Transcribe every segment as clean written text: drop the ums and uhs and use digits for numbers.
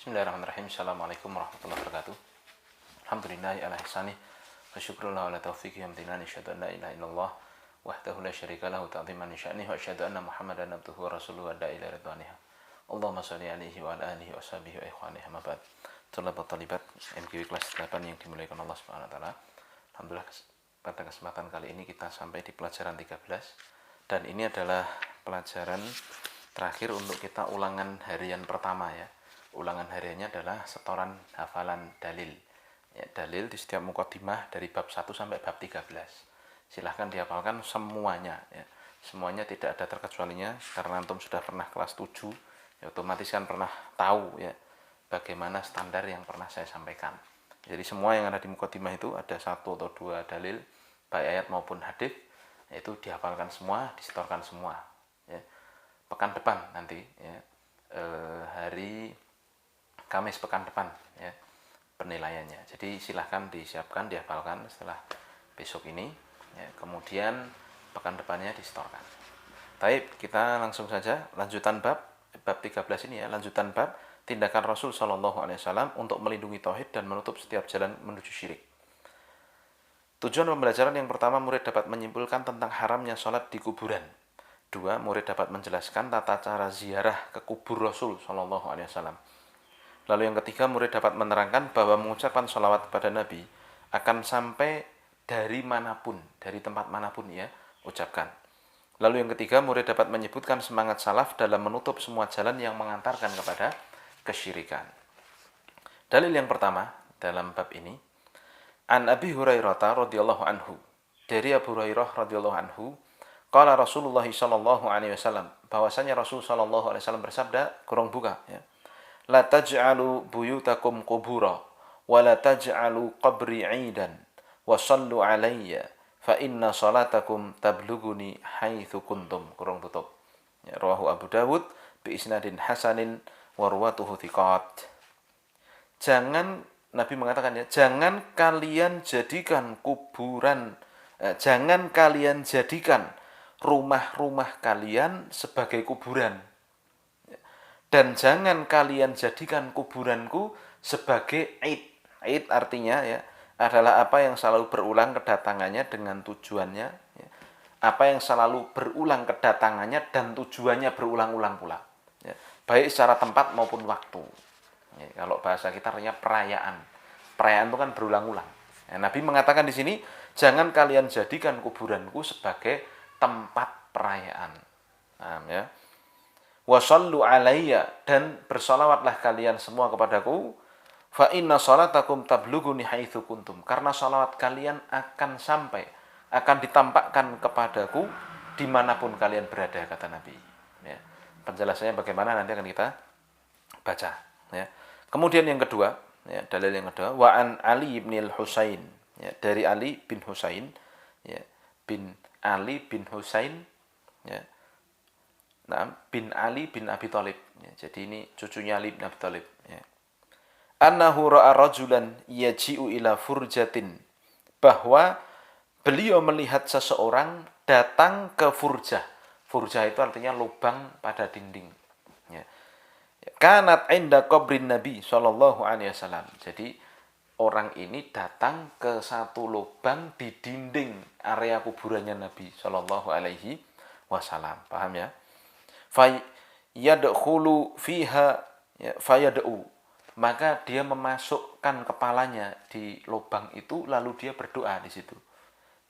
Bismillahirrahmanirrahim. Assalamualaikum warahmatullahi wabarakatuh. Alhamdulillahi ala ihsanih wa syukrullah ala taufiqi hamdinani asyhadu an la ilaha illallah wahdahu la syarika lahu ta'ziman li sya'nihi wa asyhadu anna Muhammadan abduhu wa rasuluhu wa da'i ila ridwanihi. Allahumma shalli alaihi wa ala alihi wa sahbihi wa ikhwanihi ma ba'd. Thalabat talibat MKW kelas 8 yang dimuliakan Allah Subhanahu wa taala. Alhamdulillah pada kesempatan kali ini kita sampai di pelajaran 13 dan ini adalah pelajaran terakhir untuk kita ulangan harian pertama ya. Ulangan hariannya adalah setoran hafalan dalil. Ya, dalil di setiap muqaddimah dari bab 1 sampai bab 13. Silahkan dihafalkan semuanya ya. Semuanya tidak ada terkecualinya karena antum sudah pernah kelas 7, ya otomatis kan pernah tahu ya bagaimana standar yang pernah saya sampaikan. Jadi semua yang ada di muqaddimah itu ada 1 atau 2 dalil baik ayat maupun hadis, yaitu dihafalkan semua, disetorkan semua ya. Pekan depan nanti ya, hari Kamis pekan depan ya penilaiannya. Jadi silahkan disiapkan, dihafalkan setelah besok ini ya, kemudian pekan depannya disetorkan. Baik, kita langsung saja lanjutan bab 13 ini ya, lanjutan bab tindakan Rasul Shallallahu Alaihi Wasallam untuk melindungi tauhid dan menutup setiap jalan menuju syirik. Tujuan pembelajaran yang pertama, murid dapat menyimpulkan tentang haramnya sholat di kuburan. 2, murid dapat menjelaskan tata cara ziarah ke kubur Rasul Shallallahu Alaihi Wasallam. Lalu yang ketiga, murid dapat menerangkan bahwa mengucapkan sholawat kepada Nabi akan sampai dari manapun, dari tempat manapun ya, ucapkan. Lalu yang ketiga, murid dapat menyebutkan semangat salaf dalam menutup semua jalan yang mengantarkan kepada kesyirikan. Dalil yang pertama dalam bab ini, An Abi Hurairah radhiyallahu anhu, dari Abu Hurairah radhiyallahu anhu, qala Rasulullah sallallahu alaihi wasallam, bahwasanya Rasul sallallahu alaihi wasallam bersabda, kurung buka ya. La taj'alu buyutakum qubura wa la taj'alu qabri 'idan wa sallu 'alayya fa inna salatakum tablughuni haitsu kuntum. Kurang tutup. Ya, rawahu Abu Dawud bi isnadin hasanin wa ruwatuhu thiqat. Nabi mengatakan ya, jangan kalian jadikan rumah-rumah kalian sebagai kuburan. Dan jangan kalian jadikan kuburanku sebagai id. Id artinya ya adalah apa yang selalu berulang kedatangannya dengan tujuannya ya. Apa yang selalu berulang kedatangannya dan tujuannya berulang-ulang pula ya. Baik secara tempat maupun waktu ya, kalau bahasa kita artinya perayaan. Perayaan itu kan berulang-ulang ya, Nabi mengatakan di sini, jangan kalian jadikan kuburanku sebagai tempat perayaan ya. Wasallu alayya, dan bersalawatlah kalian semua kepadaku, fa inna salatakum tablughuni haitsu kuntum, karena salawat kalian akan ditampakkan kepadaku dimanapun kalian berada, kata Nabi ya. Penjelasannya bagaimana nanti akan kita baca ya. Kemudian yang kedua ya, dalil yang kedua, wa an Ali bin Husain ya, dari Ali bin Husain ya, bin Ali bin Husain ya, bin Ali bin Abi Thalib ya, jadi ini cucunya Ali bin Abi Thalib ya. Annahu ra'a rajulan yaji'u ila furjatin, bahwa beliau melihat seseorang datang ke furjah. Furjah itu artinya lubang pada dinding ya. Kanat inda qabrin Nabi sallallahu alaihi wasallam. Jadi orang ini datang ke satu lubang di dinding area kuburannya Nabi sallallahu alaihi wasallam. Paham ya? Fayadkhulu fiha ya, fayad'u, maka dia memasukkan kepalanya di lubang itu lalu dia berdoa di situ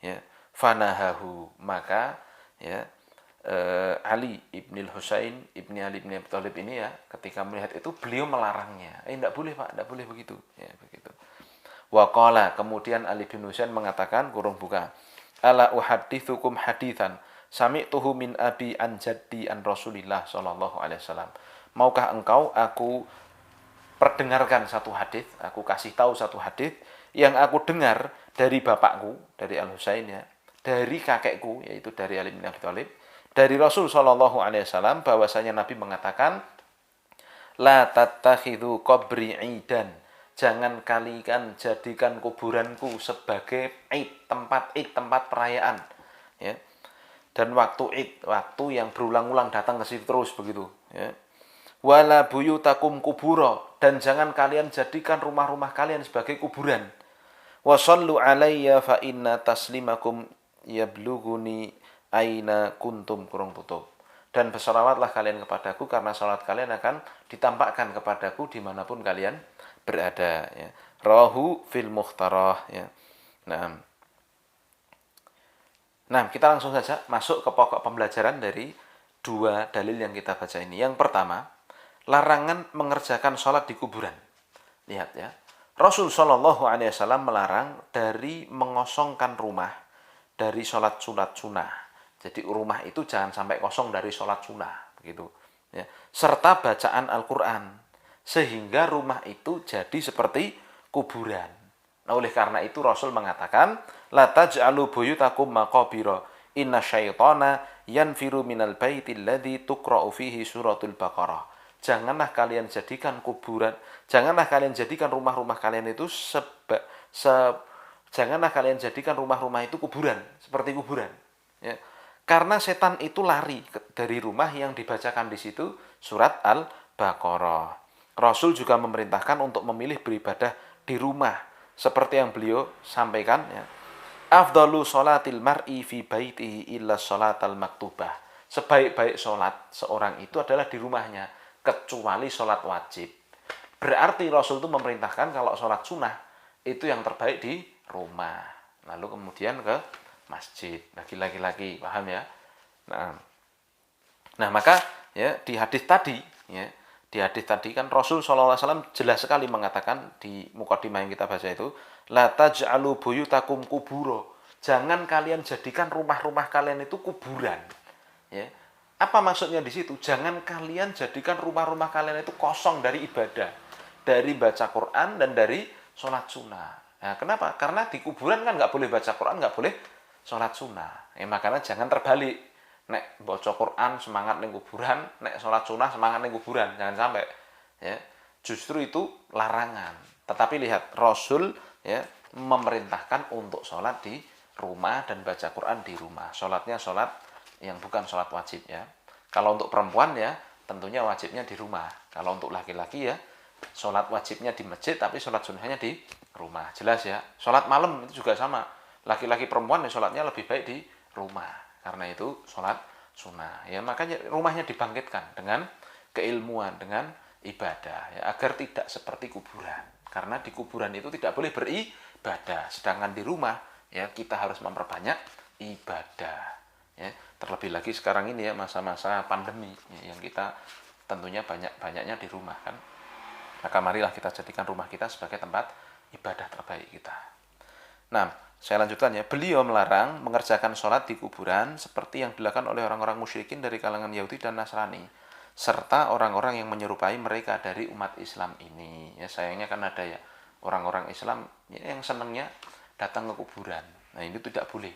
ya. Fanahahu, maka ya Ali ibn Husain ibni Ali bin Abi Thalib ini ya, ketika melihat itu beliau melarangnya. Tidak boleh Pak, tidak boleh begitu ya, begitu. Wa qala, kemudian Ali bin Husain mengatakan, kurung buka, ala uhaddithukum hadithan sami'tuhu min abi an jaddi an Rasulillah sallallahu alaihi wasallam. Maukah engkau aku perdengarkan satu hadis, aku kasih tahu satu hadis yang aku dengar dari bapakku, dari Al-Husain ya, dari kakekku yaitu dari Ali bin Abi Thalib, dari Rasul sallallahu alaihi wasallam, bahwasanya Nabi mengatakan, la tattakhidhu qabri 'idan, jangan kalian jadikan kuburanku sebagai tempat perayaan ya. Dan waktu id, waktu yang berulang-ulang datang ke situ terus begitu ya. Wala buyutakum kubura, dan jangan kalian jadikan rumah-rumah kalian sebagai kuburan. Wa shallu alayya fa inna taslimakum yablughuni aina kuntum, kurung tutup. Dan bersolawatlah kalian kepadaku karena salat kalian akan ditampakkan kepadaku dimanapun kalian berada. Ya. Rawahu fil mukhtarah. Ya. Nah, kita langsung saja masuk ke pokok pembelajaran dari dua dalil yang kita baca ini. Yang pertama, larangan mengerjakan sholat di kuburan. Lihat ya, Rasul Shallallahu Alaihi Wasallam melarang dari mengosongkan rumah dari sholat sunnah. Jadi rumah itu jangan sampai kosong dari sholat sunnah, begitu. Ya. Serta bacaan Al-Quran, sehingga rumah itu jadi seperti kuburan. Nah, oleh karena itu Rasul mengatakan, la taj'alu buyutakum maqabira, inna syaitana yanfiru minal baiti alladzi tuqra'u fihi suratul Baqarah. Janganlah kalian jadikan kuburan, janganlah kalian jadikan rumah-rumah kalian itu janganlah kalian jadikan rumah-rumah itu kuburan, seperti kuburan. Ya. Karena setan itu lari dari rumah yang dibacakan di situ surat Al-Baqarah. Rasul juga memerintahkan untuk memilih beribadah di rumah, seperti yang beliau sampaikan. Ya. Afdalu sholatil mar'i fi baitihi illa sholatal maktubah. Sebaik-baik sholat seorang itu adalah di rumahnya, kecuali sholat wajib. Berarti Rasul itu memerintahkan kalau sholat sunnah itu yang terbaik di rumah. Lalu kemudian ke masjid. Lagi-lagi, paham ya? Nah maka ya di hadis tadi, ya di hadis tadi kan Rasul SAW jelas sekali mengatakan di mukadimah yang kita baca itu, la taj'alu buyutakum kuburo. Jangan kalian jadikan rumah-rumah kalian itu kuburan. Ya. Apa maksudnya di situ? Jangan kalian jadikan rumah-rumah kalian itu kosong dari ibadah, dari baca Quran dan dari sholat sunnah. Nah, kenapa? Karena di kuburan kan nggak boleh baca Quran, nggak boleh sholat sunnah. Makanya jangan terbalik. Nek baca Quran semangat ning kuburan, nek sholat sunnah semangat ning kuburan. Jangan sampai. Ya. Justru itu larangan. Tetapi lihat, Rasul ya memerintahkan untuk sholat di rumah dan baca Quran di rumah. Sholatnya sholat yang bukan sholat wajib ya. Kalau untuk perempuan ya tentunya wajibnya di rumah. Kalau untuk laki-laki ya sholat wajibnya di masjid tapi sholat sunnahnya di rumah. Jelas ya. Sholat malam itu juga sama. Laki-laki perempuan ya sholatnya lebih baik di rumah. Karena itu sholat sunnah. Ya makanya rumahnya dibangkitkan dengan keilmuan, dengan ibadah. Ya, agar tidak seperti kuburan. Karena di kuburan itu tidak boleh beribadah. Sedangkan di rumah ya kita harus memperbanyak ibadah. Ya, terlebih lagi sekarang ini ya masa-masa pandemi ya, yang kita tentunya banyaknya di rumah kan. Maka marilah kita jadikan rumah kita sebagai tempat ibadah terbaik kita. Nah, saya lanjutkan ya. Beliau melarang mengerjakan sholat di kuburan seperti yang dilakukan oleh orang-orang musyrikin dari kalangan Yahudi dan Nasrani, serta orang-orang yang menyerupai mereka dari umat Islam ini. Ya, sayangnya kan ada ya orang-orang Islam yang senangnya datang ke kuburan. Nah, ini tidak boleh.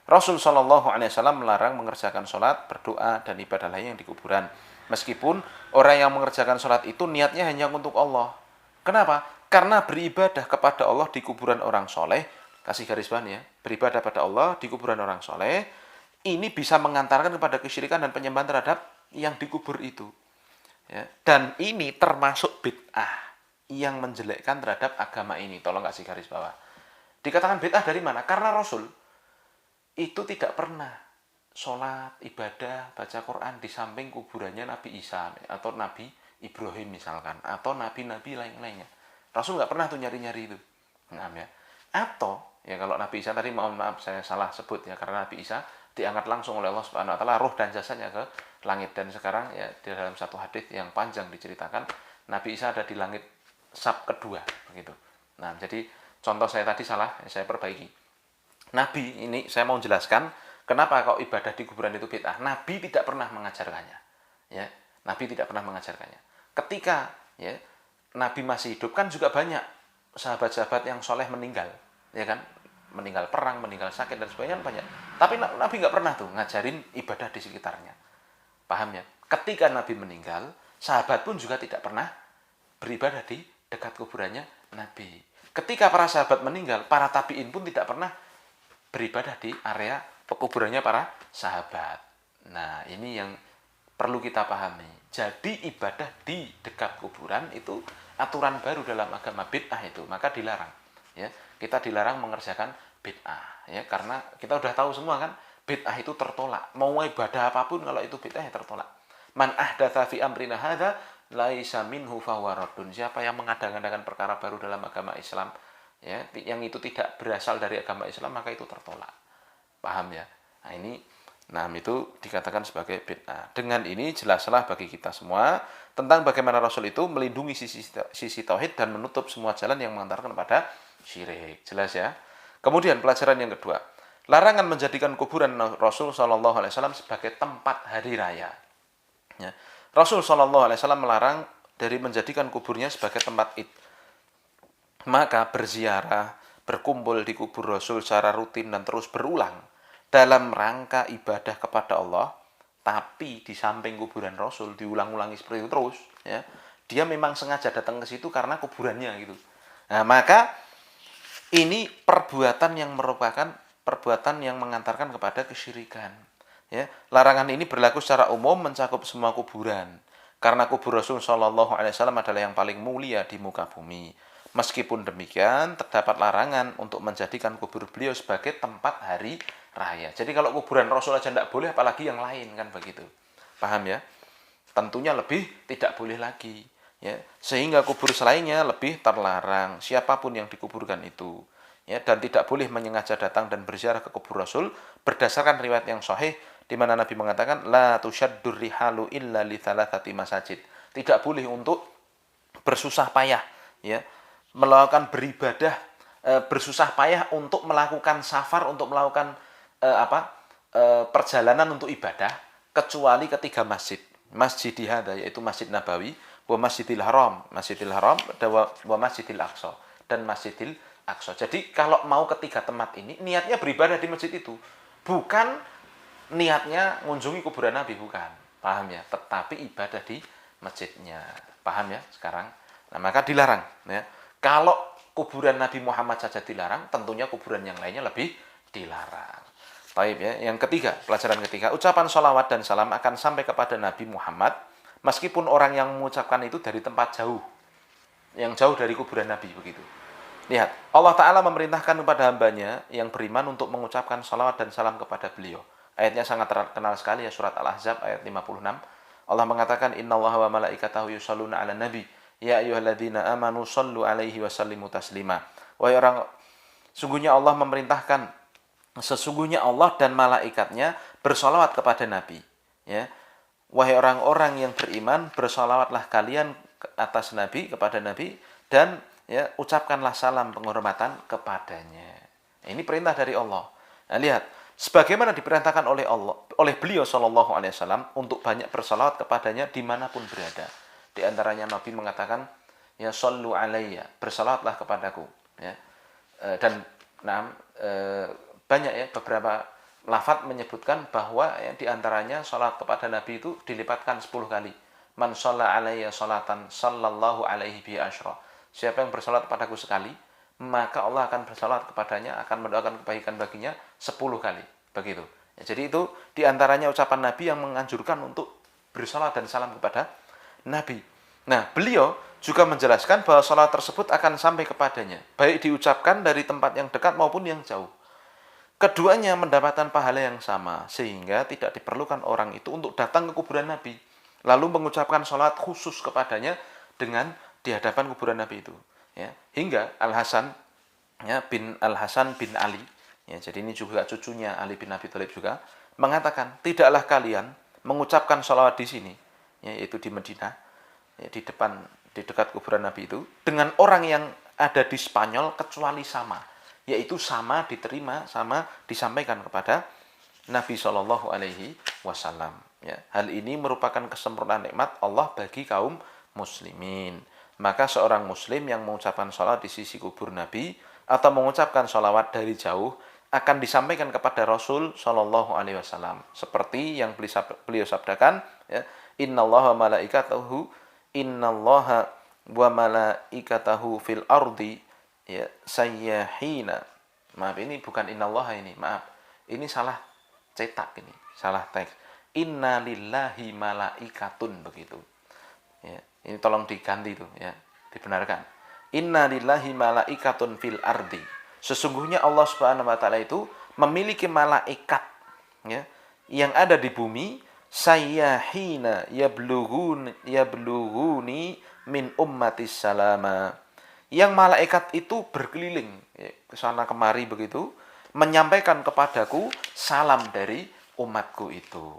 Rasul Shallallahu Alaihi Wasallam melarang mengerjakan sholat, berdoa, dan ibadah lain yang di kuburan. Meskipun orang yang mengerjakan sholat itu niatnya hanya untuk Allah. Kenapa? Karena beribadah kepada Allah di kuburan orang soleh, kasih garis bahan ya, beribadah pada Allah di kuburan orang soleh, ini bisa mengantarkan kepada kesyirikan dan penyembahan terhadap yang dikubur itu. Ya. Dan ini termasuk bid'ah yang menjelekkan terhadap agama ini. Tolong kasih garis bawah. Dikatakan bid'ah dari mana? Karena Rasul itu tidak pernah sholat, ibadah, baca Quran di samping kuburannya Nabi Isa atau Nabi Ibrahim misalkan, atau nabi-nabi lain-lainnya. Rasul nggak pernah tuh nyari-nyari itu. Nah, ya. Atau ya kalau Nabi Isa tadi mohon maaf saya salah sebut ya, karena Nabi Isa diangkat langsung oleh Allah Subhanahu wa taala roh dan jasanya ke langit, dan sekarang ya di dalam satu hadis yang panjang diceritakan Nabi Isa ada di langit sab kedua begitu. Nah, jadi contoh saya tadi salah, saya perbaiki. Nabi ini saya mau jelaskan kenapa kok ibadah di kuburan itu bid'ah. Nabi tidak pernah mengajarkannya. Ya, Nabi tidak pernah mengajarkannya. Ketika ya Nabi masih hidup kan juga banyak sahabat-sahabat yang soleh meninggal, ya kan? Meninggal perang, meninggal sakit dan sebagainya banyak. Tapi Nabi nggak pernah tuh ngajarin ibadah di sekitarnya. Paham ya? Ketika Nabi meninggal, sahabat pun juga tidak pernah beribadah di dekat kuburannya Nabi. Ketika para sahabat meninggal, para tabi'in pun tidak pernah beribadah di area pekuburannya para sahabat. Nah, ini yang perlu kita pahami. Jadi ibadah di dekat kuburan itu aturan baru dalam agama bid'ah itu, maka dilarang. Ya, kita dilarang mengerjakan bid'ah. Ya, karena kita udah tahu semua kan, bid'ah itu tertolak. Mau ibadah apapun kalau itu bid'ah ya tertolak. Man ahdatsa fi amrina hadza laisa minhu fahuwa raddun. Siapa yang mengadakan perkara baru dalam agama Islam, ya, yang itu tidak berasal dari agama Islam, maka itu tertolak. Paham ya? Nah, itu dikatakan sebagai bid'ah. Dengan ini jelaslah bagi kita semua tentang bagaimana Rasul itu melindungi sisi tauhid dan menutup semua jalan yang mengantarkan pada syirik. Jelas ya? Kemudian pelajaran yang kedua, larangan menjadikan kuburan Rasul Shallallahu Alaihi Wasallam sebagai tempat hari raya. Ya. Rasul Shallallahu Alaihi Wasallam melarang dari menjadikan kuburnya sebagai tempat id. Maka berziarah, berkumpul di kubur Rasul secara rutin dan terus berulang dalam rangka ibadah kepada Allah, tapi di samping kuburan Rasul diulang-ulangi seperti itu terus, ya, dia memang sengaja datang ke situ karena kuburannya gitu. Nah, maka ini perbuatan yang merupakan perbuatan yang mengantarkan kepada kesyirikan. Ya, larangan ini berlaku secara umum mencakup semua kuburan, karena kubur Rasul Shallallahu Alaihi Wasallam adalah yang paling mulia di muka bumi. Meskipun demikian, terdapat larangan untuk menjadikan kubur beliau sebagai tempat hari raya. Jadi kalau kuburan Rasul aja tidak boleh, apalagi yang lain kan begitu. Paham ya? Tentunya lebih tidak boleh lagi. Ya, sehingga kubur selainnya lebih terlarang. Siapapun yang dikuburkan itu. Ya, dan tidak boleh menyengaja datang dan berziarah ke kubur Rasul berdasarkan riwayat yang sahih di mana Nabi mengatakan la tusyaddur rihalu illa li thalathati masajid. Tidak boleh untuk bersusah payah, ya, melakukan beribadah, bersusah payah untuk melakukan safar, untuk melakukan perjalanan untuk ibadah, kecuali ketiga masjid. Masjid hadza, yaitu Masjid Nabawi, wa Masjidil Haram, wa Masjidil Aqsa, dan Masjidil Aqsa. Jadi kalau mau ketiga tempat ini, niatnya beribadah di masjid itu, bukan niatnya mengunjungi kuburan Nabi, bukan. Paham ya? Tetapi ibadah di masjidnya. Paham ya sekarang? Nah, maka dilarang, ya. Kalau kuburan Nabi Muhammad saja dilarang, tentunya kuburan yang lainnya lebih dilarang. Baik ya. Yang ketiga, pelajaran ketiga, ucapan sholawat dan salam akan sampai kepada Nabi Muhammad meskipun orang yang mengucapkan itu dari tempat jauh, yang jauh dari kuburan Nabi begitu. Lihat, Allah Ta'ala memerintahkan kepada hambanya yang beriman untuk mengucapkan sholawat dan salam kepada beliau. Ayatnya sangat terkenal sekali ya, surat Al-Ahzab ayat 56. Allah mengatakan, innallaha wa malaikatahu yusholluna ala nabi ya ayyuhalladzina amanu shollu alaihi wa sallimu taslima. Wahai orang, sesungguhnya Allah dan malaikatnya bersolawat kepada Nabi. Ya. Wahai orang-orang yang beriman, bersolawatlah kalian atas Nabi, kepada Nabi, dan ya, ucapkanlah salam penghormatan kepadanya. Ini perintah dari Allah. Nah, lihat, sebagaimana diperintahkan oleh beliau Shallallahu Alaihi Wasallam untuk banyak bersolawat kepadanya dimanapun berada. Di antaranya Nabi mengatakan, ya sallu alayya, bersolawatlah kepadaku. Ya. Dan banyak ya, beberapa lafadz menyebutkan bahwa ya, di antaranya salat kepada Nabi itu dilipatkan 10 kali. Man shalla alayya salatan sallallahu alaihi bi asyra. Siapa yang bersalat kepadaku sekali, maka Allah akan bersalat kepadanya, akan mendoakan kebaikan baginya 10 kali. Begitu. Ya, jadi itu di antaranya ucapan Nabi yang menganjurkan untuk bersalat dan salam kepada Nabi. Nah, beliau juga menjelaskan bahwa salat tersebut akan sampai kepadanya, baik diucapkan dari tempat yang dekat maupun yang jauh. Keduanya mendapatkan pahala yang sama, sehingga tidak diperlukan orang itu untuk datang ke kuburan Nabi, lalu mengucapkan salat khusus kepadanya dengan di hadapan kuburan Nabi itu. Ya. Hingga Al-Hasan bin Ali, ya, jadi ini juga cucunya Ali bin Abi Thalib juga, mengatakan, tidaklah kalian mengucapkan salawat di sini, ya, yaitu di Madinah, ya, di dekat kuburan Nabi itu, dengan orang yang ada di Spanyol kecuali sama, yaitu sama diterima, sama disampaikan kepada Nabi Shallallahu Alaihi Wasallam. Ya, hal ini merupakan kesempurnaan nikmat Allah bagi kaum muslimin. Maka seorang muslim yang mengucapkan salat di sisi kubur Nabi atau mengucapkan salawat dari jauh akan disampaikan kepada Rasul Shallallahu Alaihi Wasallam. Seperti yang beliau sabdakan, ya, innallaha wa malaikatahu fil ardi, ya, sayyahina. Maaf, ini bukan innallaha ini, maaf. Ini salah cetak ini, salah teks. Inna lillahi malaikatun, begitu. Ya, ini tolong diganti itu ya, dibenarkan. Inna lillahi malaikatun fil ardi. Sesungguhnya Allah Subhanahu wa taala itu memiliki malaikat ya, yang ada di bumi, sayyahina yablughuni min ummatis salama. Yang malaikat itu berkeliling ya, ke sana kemari begitu, menyampaikan kepadaku salam dari umatku itu.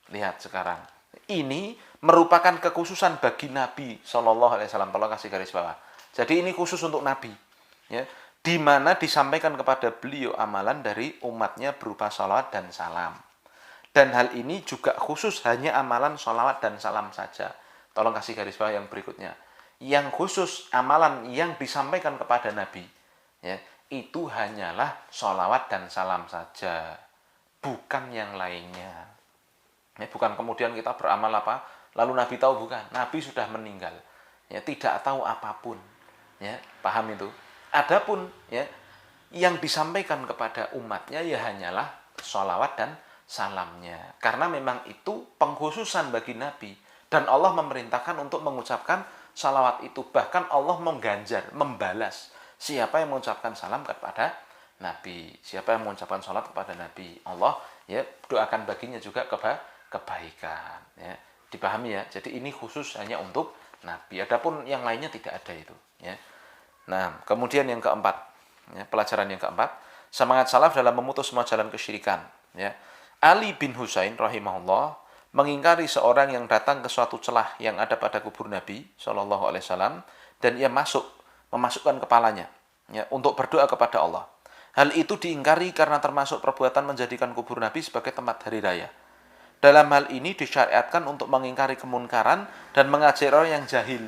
Lihat sekarang. Ini merupakan kekhususan bagi Nabi Shallallahu Alaihi Wasallam. Tolong kasih garis bawah. Jadi ini khusus untuk Nabi, ya, di mana disampaikan kepada beliau amalan dari umatnya berupa salawat dan salam. Dan hal ini juga khusus hanya amalan salawat dan salam saja. Tolong kasih garis bawah yang berikutnya. Yang khusus amalan yang disampaikan kepada Nabi, ya, itu hanyalah salawat dan salam saja, bukan yang lainnya. Ya, bukan kemudian kita beramal apa, lalu Nabi tahu, bukan. Nabi sudah meninggal, ya, tidak tahu apapun, ya, paham itu. Adapun ya, yang disampaikan kepada umatnya ya hanyalah sholawat dan salamnya, karena memang itu pengkhususan bagi Nabi, dan Allah memerintahkan untuk mengucapkan sholawat itu. Bahkan Allah mengganjar, membalas siapa yang mengucapkan salam kepada Nabi, siapa yang mengucapkan sholawat kepada Nabi, Allah ya doakan baginya juga kebaikan, ya, dipahami ya. Jadi ini khusus hanya untuk Nabi, adapun yang lainnya tidak ada itu, ya. Nah, kemudian yang keempat, ya, pelajaran yang keempat, semangat salaf dalam memutus semua jalan kesyirikan, ya. Ali bin Husain rahimahullah mengingkari seorang yang datang ke suatu celah yang ada pada kubur Nabi Shallallahu Alaihi Wasallam, dan ia memasukkan kepalanya, ya, untuk berdoa kepada Allah. Hal itu diingkari karena termasuk perbuatan menjadikan kubur Nabi sebagai tempat hari raya. Dalam hal ini disyariatkan untuk mengingkari kemunkaran dan mengajari orang yang jahil.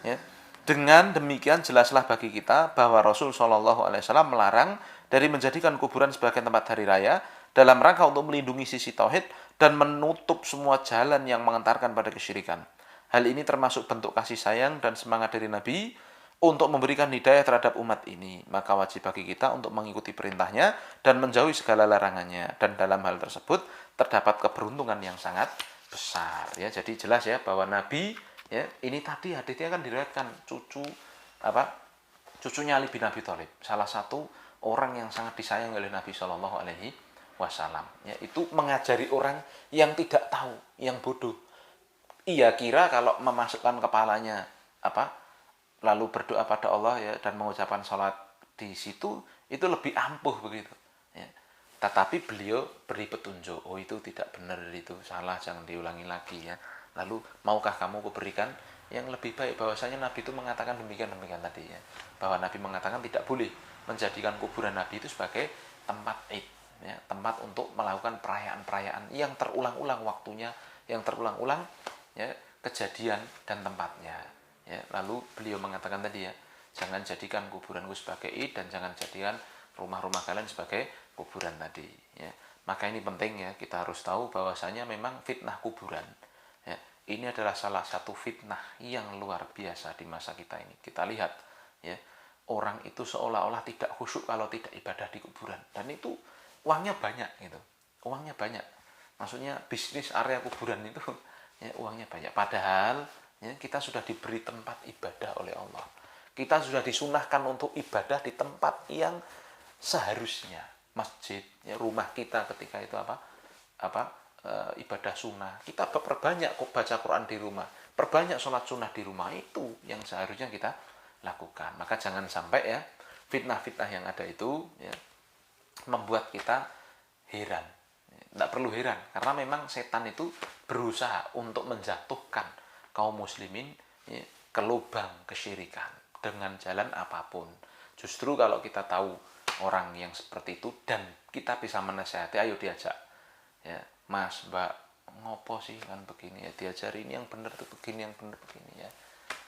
Ya. Dengan demikian jelaslah bagi kita bahwa Rasul Shallallahu Alaihi Wasallam melarang dari menjadikan kuburan sebagai tempat hari raya dalam rangka untuk melindungi sisi tauhid dan menutup semua jalan yang mengantarkan pada kesyirikan. Hal ini termasuk bentuk kasih sayang dan semangat dari Nabi untuk memberikan hidayah terhadap umat ini. Maka wajib bagi kita untuk mengikuti perintahnya dan menjauhi segala larangannya. Dan dalam hal tersebut terdapat keberuntungan yang sangat besar. Ya, jadi jelas ya bahwa Nabi, ya, ini tadi hadisnya kan diriwayatkan cucunya Ali bin Abi Thalib, salah satu orang yang sangat disayang oleh Nabi Shallallahu Alaihi Wasallam. Ya, itu mengajari orang yang tidak tahu, yang bodoh. Ia kira kalau memasukkan kepalanya lalu berdoa pada Allah ya, dan mengucapkan salat di situ itu lebih ampuh begitu, ya. Tetapi beliau beri petunjuk, oh itu tidak benar, itu salah, jangan diulangi lagi ya. Lalu maukah kamu kuberikan yang lebih baik? Bahwasanya Nabi itu mengatakan demikian tadi ya, bahwa Nabi mengatakan tidak boleh menjadikan kuburan Nabi itu sebagai tempat id, ya, tempat untuk melakukan perayaan-perayaan yang terulang-ulang waktunya, yang terulang-ulang ya, kejadian dan tempatnya. Ya, lalu beliau mengatakan tadi ya, jangan jadikan kuburanku sebagai id dan jangan jadikan rumah-rumah kalian sebagai kuburan tadi. Ya. Maka ini penting ya, kita harus tahu bahwasanya memang fitnah kuburan. Ya, ini adalah salah satu fitnah yang luar biasa di masa kita ini. Kita lihat ya, orang itu seolah-olah tidak khusyuk kalau tidak ibadah di kuburan, dan itu uangnya banyak gitu, uangnya banyak. Maksudnya bisnis area kuburan itu ya, uangnya banyak. Padahal ya, kita sudah diberi tempat ibadah oleh Allah. Kita sudah disunahkan untuk ibadah di tempat yang seharusnya, masjid, ya, rumah kita ketika itu ibadah sunnah. Kita perbanyak baca Quran di rumah, perbanyak sholat sunnah di rumah, itu yang seharusnya kita lakukan. Maka jangan sampai ya fitnah-fitnah yang ada itu ya, membuat kita heran. Tidak perlu heran, karena memang setan itu berusaha untuk menjatuhkan kaum muslimin ya, ke lubang kesyirikan dengan jalan apapun. Justru kalau kita tahu orang yang seperti itu dan kita bisa menasihati, ayo diajak ya, Mas, Mbak, ngopo sih kan begini ya, diajari ini yang benar tuh begini, yang benar begini ya.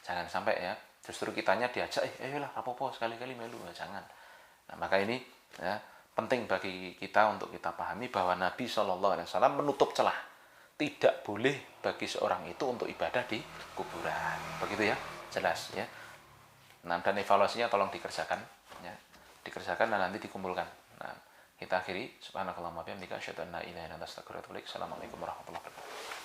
Jangan sampai ya justru kitanya diajak, ayolah apa-apa sekali-kali melu, ya, jangan. Nah, maka ini ya penting bagi kita untuk kita pahami bahwa Nabi Shallallahu Alaihi Wasallam menutup celah. Tidak boleh bagi seorang itu untuk ibadah di kuburan. Begitu ya, jelas ya. Nah, dan evaluasinya tolong dikerjakan ya. Dikerjakan dan nanti dikumpulkan. Nah, Kita akhiri. Subhanakallahumma bihamdika asyhadu an la ilaha illa anta astaghfiruka wa atubu ilaik. Assalamualaikum warahmatullahi wabarakatuh.